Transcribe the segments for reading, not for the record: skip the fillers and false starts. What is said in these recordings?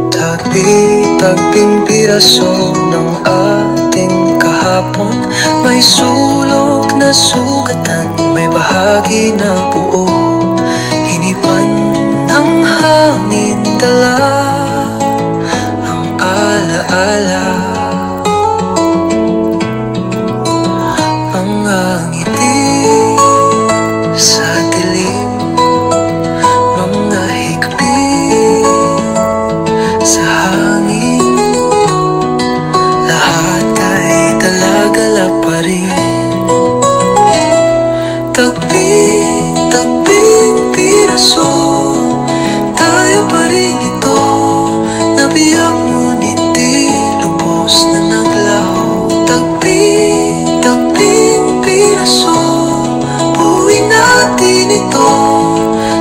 Tagpi-tagping piraso ng ating kahapon, may sulok na sugatan, may bahagi na buo. Hinipan ng hangin, dala ang alaala, mga ngiti sa dilim, mga higpit sa hangin, lahat ay dala-gala pa rin. Tagpi-tagping piraso, tayo pa rin ito, nabiyak ngunit di lubos na naglaho. Tagpi-tagping piraso, buuin natin ito,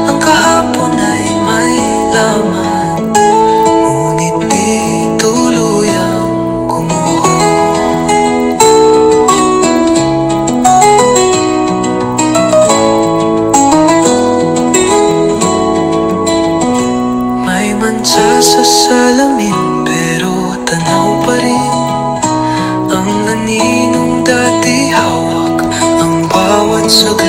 ang kahapon ay may laman, ngunit di tuluyang gumuho. May mansa sa salamin, pero tanaw pa rin ang aninong dati hawak, ang bawat saglit